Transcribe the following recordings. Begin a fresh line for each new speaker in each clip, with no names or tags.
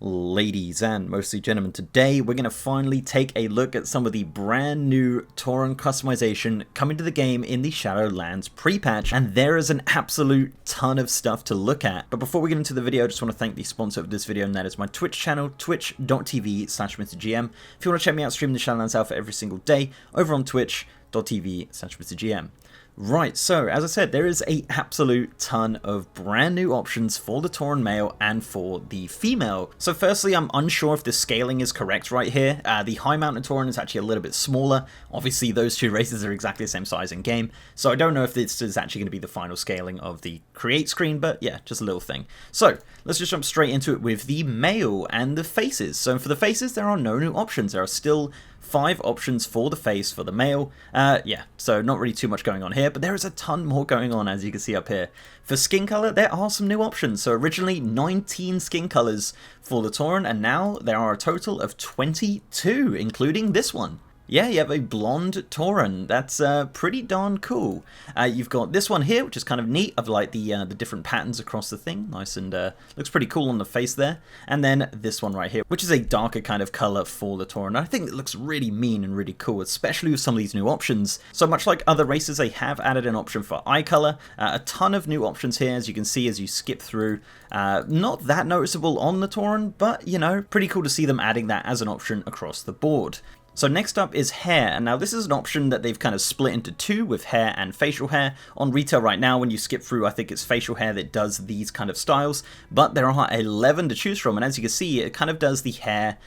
Ladies and mostly gentlemen, today we're going to finally take a look at some of the brand new Tauren customization coming to the game in the Shadowlands pre-patch, and there is an absolute ton of stuff to look at. But before we get into the video, I just want to thank the sponsor of this video, and that is my Twitch channel, twitch.tv/MrGM. If you want to check me out stream the Shadowlands Alpha every single day, over on twitch.tv/MrGM. Right, so as I said, there is a absolute ton of brand new options for the Tauren male and for the female. So firstly, I'm unsure if the scaling is correct right here. The High Mountain Tauren is actually a little bit smaller. Obviously, those two races are exactly the same size in game, so I don't know if this is actually going to be the final scaling of the create screen, but yeah, just a little thing. So let's just jump straight into it with the male and the faces. So for the faces, there are no new options. There are still 5 options for the face for the male. Yeah, so not really too much going on here, but there is a ton more going on, as you can see up here. For skin color, there are some new options. So originally 19 skin colors for the Tauren, and now there are a total of 22, including this one. Yeah, you have a blonde Tauren. That's pretty darn cool. You've got this one here, which is kind of neat, of like the different patterns across the thing. Nice, and looks pretty cool on the face there. And then this one right here, which is a darker kind of color for the Tauren. I think it looks really mean and really cool, especially with some of these new options. So much like other races, they have added an option for eye color. A ton of new options here, as you can see as you skip through. Not that noticeable on the Tauren, but you know, pretty cool to see them adding that as an option across the board. So next up is hair, and now this is an option that they've kind of split into 2 with hair and facial hair. On retail right now, when you skip through, I think it's facial hair that does these kind of styles, but there are 11 to choose from, and as you can see, it kind of does the hair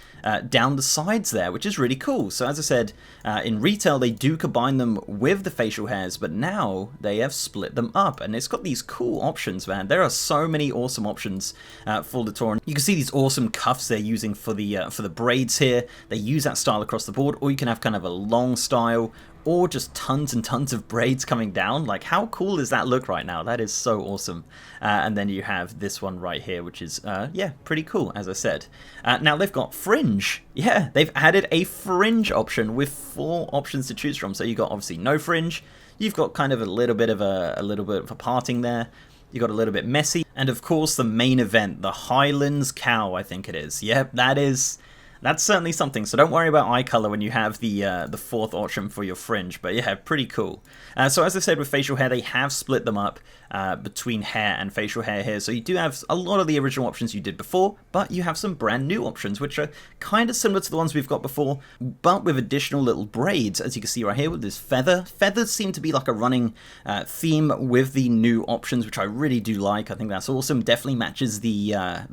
down the sides there, which is really cool. So as I said, in retail they do combine them with the facial hairs, but now they have split them up, and it's got these cool options, man. There are so many awesome options for the Tauren. You can see these awesome cuffs they're using for the braids here. They use that style across the board, or you can have kind of a long style, or just tons and tons of braids coming down. Like, how cool does that look right now? That is so awesome. And then you have this one right here, which is, yeah, pretty cool, as I said. Now they've got fringe. Yeah, they've added a fringe option with 4 options to choose from. So you've got obviously no fringe. You've got kind of a little bit of a parting there. You got a little bit messy, and of course the main event, the Highlands cow, I think it is. Yep, that's certainly something, so don't worry about eye color when you have the 4th option for your fringe, but yeah, pretty cool. So as I said with facial hair, they have split them up between hair and facial hair here, so you do have a lot of the original options you did before, but you have some brand new options, which are kind of similar to the ones we've got before, but with additional little braids, as you can see right here with this feather. Feathers seem to be like a running theme with the new options, which I really do like. I think that's awesome. Definitely matches the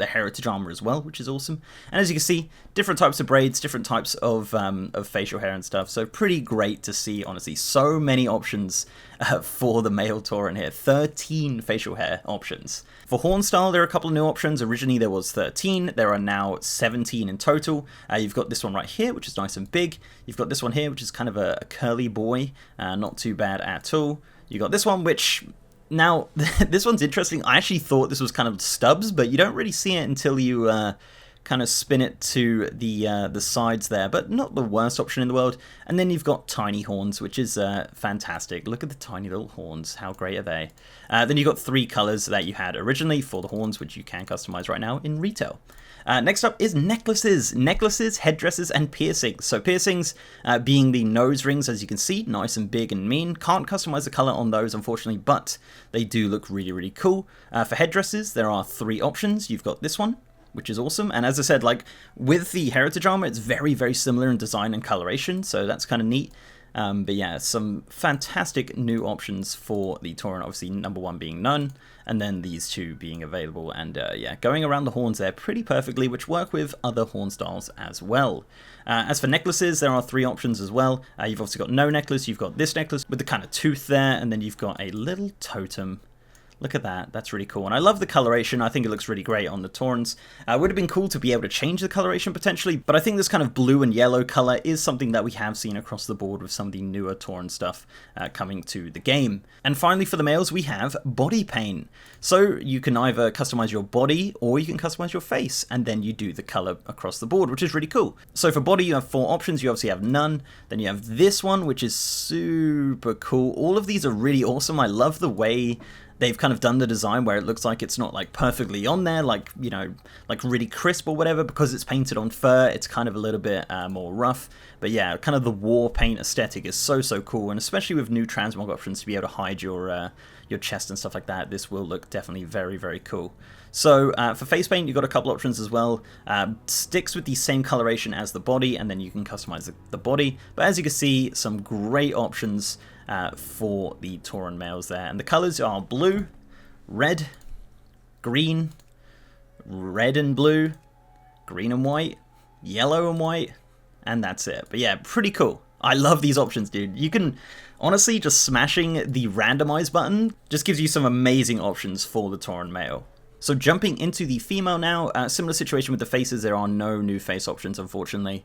heritage armor as well, which is awesome. And as you can see, different types of braids, different types of facial hair and stuff, so pretty great to see, honestly. So many options for the male Tauren here. 13 facial hair options. For horn style, there are a couple of new options. Originally there was 13, there are now 17 in total. You've got this one right here, which is nice and big. You've got this one here, which is kind of a curly boy, not too bad at all. You got this one, which... Now, this one's interesting. I actually thought this was kind of stubs, but you don't really see it until you kind of spin it to the sides there, but not the worst option in the world. And then you've got tiny horns, which is fantastic. Look at the tiny little horns. How great are they? Then you've got 3 colors that you had originally for the horns, which you can customize right now in retail. Next up is necklaces. Necklaces, headdresses, and piercings. So piercings being the nose rings, as you can see, nice and big and mean. Can't customize the color on those, unfortunately, but they do look really, really cool. For headdresses, there are 3 options. You've got this one, which is awesome. And as I said, like with the heritage armor, it's very, very similar in design and coloration, so that's kind of neat. But yeah, some fantastic new options for the Tauren, obviously number 1 being none, and then these 2 being available, and yeah, going around the horns there pretty perfectly, which work with other horn styles as well. As for necklaces, there are 3 options as well. You've obviously got no necklace, you've got this necklace with the kind of tooth there, and then you've got a little totem. Look at that, that's really cool. And I love the coloration, I think it looks really great on the Taurens. Would have been cool to be able to change the coloration potentially, but I think this kind of blue and yellow color is something that we have seen across the board with some of the newer Tauren stuff coming to the game. And finally for the males, we have body paint. So you can either customize your body or you can customize your face, and then you do the color across the board, which is really cool. So for body, you have 4 options. You obviously have none. Then you have this one, which is super cool. All of these are really awesome. I love the way they've kind of done the design where it looks like it's not like perfectly on there, like, you know, like really crisp or whatever, because it's painted on fur. It's kind of a little bit more rough. But yeah, kind of the war paint aesthetic is so cool, and especially with new transmog options to be able to hide your chest and stuff like that, this will look definitely very cool. So for face paint, you've got a couple options as well. Sticks with the same coloration as the body, and then you can customize the body. But as you can see, some great options for the Tauren males there. And the colors are blue, red, green, red and blue, green and white, yellow and white, and that's it. But yeah, pretty cool. I love these options, dude. You can, honestly, just smashing the randomize button just gives you some amazing options for the Tauren male. So jumping into the female now, similar situation with the faces. There are no new face options, unfortunately,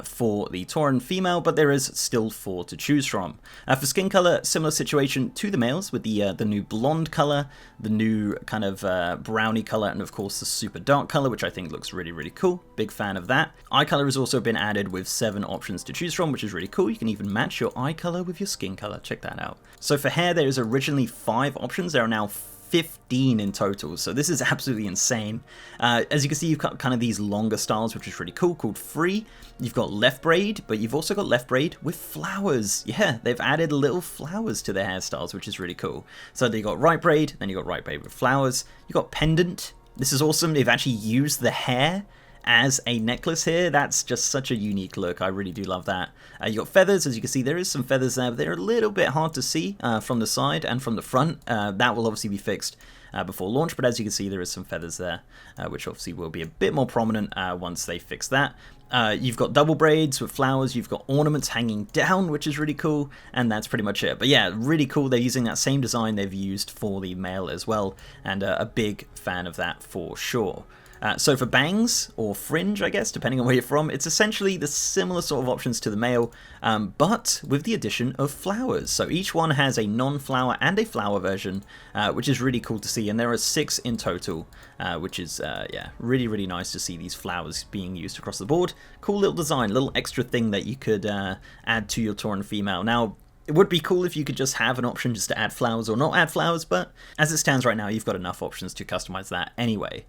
for the Tauren female, but there is still 4 to choose from. For skin color, similar situation to the males with the new blonde color, the new kind of brownie color, and of course the super dark color, which I think looks really cool. Big fan of that. Eye color has also been added with 7 options to choose from, which is really cool. You can even match your eye color with your skin color. Check that out. So for hair, there is originally 5 options. There are now 15 in total, so this is absolutely insane. As you can see, you've got kind of these longer styles, which is really cool, called free. You've got left braid, but you've also got left braid with flowers. Yeah, they've added little flowers to their hairstyles, which is really cool. So you got right braid, then you got right braid with flowers. You got pendant. This is awesome. They've actually used the hair as a necklace here. That's just such a unique look. I really do love that. You got feathers. As you can see, there is some feathers there, but they're a little bit hard to see from the side and from the front. That will obviously be fixed before launch, but as you can see, there is some feathers there, which obviously will be a bit more prominent once they fix that. You've got double braids with flowers, you've got ornaments hanging down, which is really cool, and that's pretty much it. But yeah, really cool. They're using that same design they've used for the male as well, and a big fan of that for sure. So for bangs, or fringe, I guess, depending on where you're from, it's essentially the similar sort of options to the male, but with the addition of flowers. So each one has a non-flower and a flower version, which is really cool to see, and there are 6 in total, which is, yeah, really nice to see these flowers being used across the board. Cool little design, little extra thing that you could add to your Tauren female. Now, it would be cool if you could just have an option just to add flowers or not add flowers, but as it stands right now, you've got enough options to customize that anyway.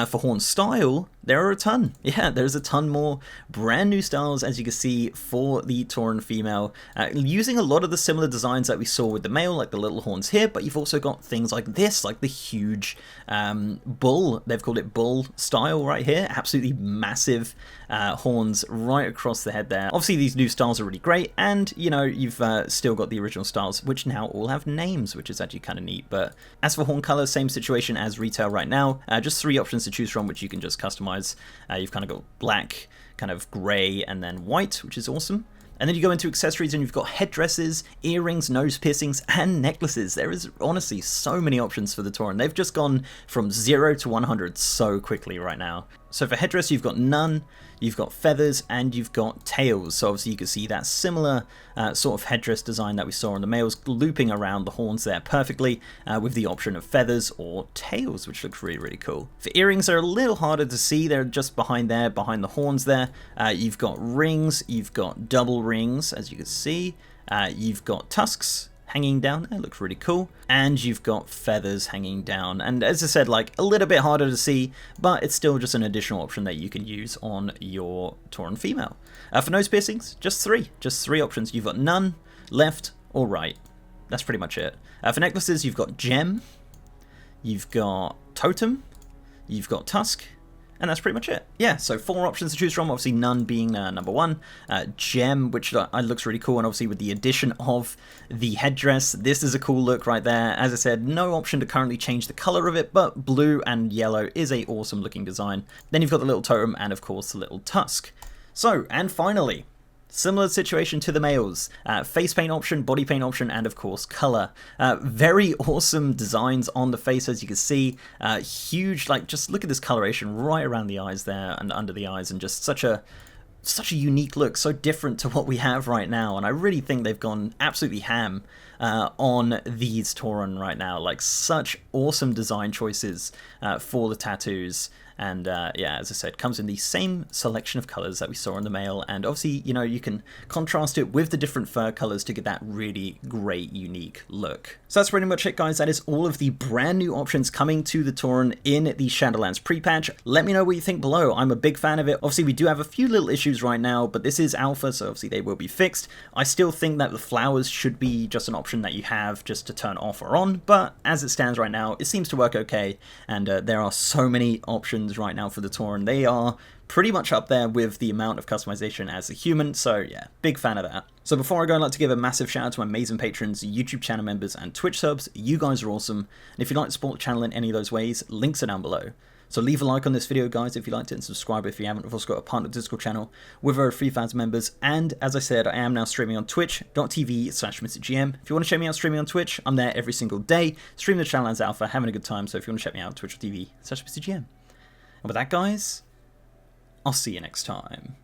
For horn style, there are a ton. Yeah, there's a ton more brand new styles, as you can see, for the Tauren female, using a lot of the similar designs that we saw with the male, like the little horns here, but you've also got things like this, like the huge bull. They've called it bull style right here. Absolutely massive horns right across the head there. Obviously, these new styles are really great, and, you know, you've still got the original styles, which now all have names, which is actually kind of neat. But as for horn color, same situation as retail right now. Just 3 options to choose from, which you can just customize. You've kind of got black, kind of gray, and then white, which is awesome. And then you go into accessories and you've got headdresses, earrings, nose piercings, and necklaces. There is honestly so many options for the Tauren. They've just gone from 0 to 100 so quickly right now. So for headdress, you've got none, you've got feathers, and you've got tails. So obviously you can see that similar sort of headdress design that we saw on the males, looping around the horns there perfectly, with the option of feathers or tails, which looks really cool. For earrings, they're a little harder to see. They're just behind there, behind the horns there. You've got rings, you've got double rings, as you can see. You've got tusks hanging down there, looks really cool, and you've got feathers hanging down, and as I said, like a little bit harder to see, but it's still just an additional option that you can use on your Tauren female. For nose piercings, just three options. You've got none, left, or right. That's pretty much it. For necklaces, you've got gem, you've got totem, you've got tusk, and that's pretty much it. Yeah, so 4 options to choose from, obviously none being number 1. Gem, which looks really cool, and obviously with the addition of the headdress, this is a cool look right there. As I said, no option to currently change the color of it, but blue and yellow is a awesome looking design. Then you've got the little totem, and of course the little tusk. So, and finally, similar situation to the males. Face paint option, body paint option, and of course color. Very awesome designs on the face, as you can see. Huge, like, just look at this coloration right around the eyes there and under the eyes, and just such a unique look, so different to what we have right now. And I really think they've gone absolutely ham on these Tauren right now. Like, such awesome design choices for the tattoos. And yeah, as I said, comes in the same selection of colors that we saw in the mail, and obviously, you know, you can contrast it with the different fur colors to get that really great, unique look. So that's pretty much it, guys. That is all of the brand new options coming to the Tauren in the Shadowlands pre-patch. Let me know what you think below. I'm a big fan of it. Obviously, we do have a few little issues right now, but this is alpha, so obviously they will be fixed. I still think that the flowers should be just an option that you have just to turn off or on, but as it stands right now, it seems to work okay, and there are so many options right now for the Tauren. They are pretty much up there with the amount of customization as a human, so yeah, big fan of that. So before I go, I'd like to give a massive shout out to my amazing patrons, YouTube channel members, and Twitch subs. You guys are awesome, and if you'd like to support the channel in any of those ways, links are down below. So leave a like on this video, guys, if you liked it, and subscribe if you haven't. I've also got a partner Discord channel with over 3,000 members, and as I said, I am now streaming on twitch.tv/MrGM. If you want to check me out streaming on Twitch, I'm there every single day, streaming the Shadowlands Alpha, having a good time, so if you want to check me out, twitch.tv/MrGM. And with that, guys, I'll see you next time.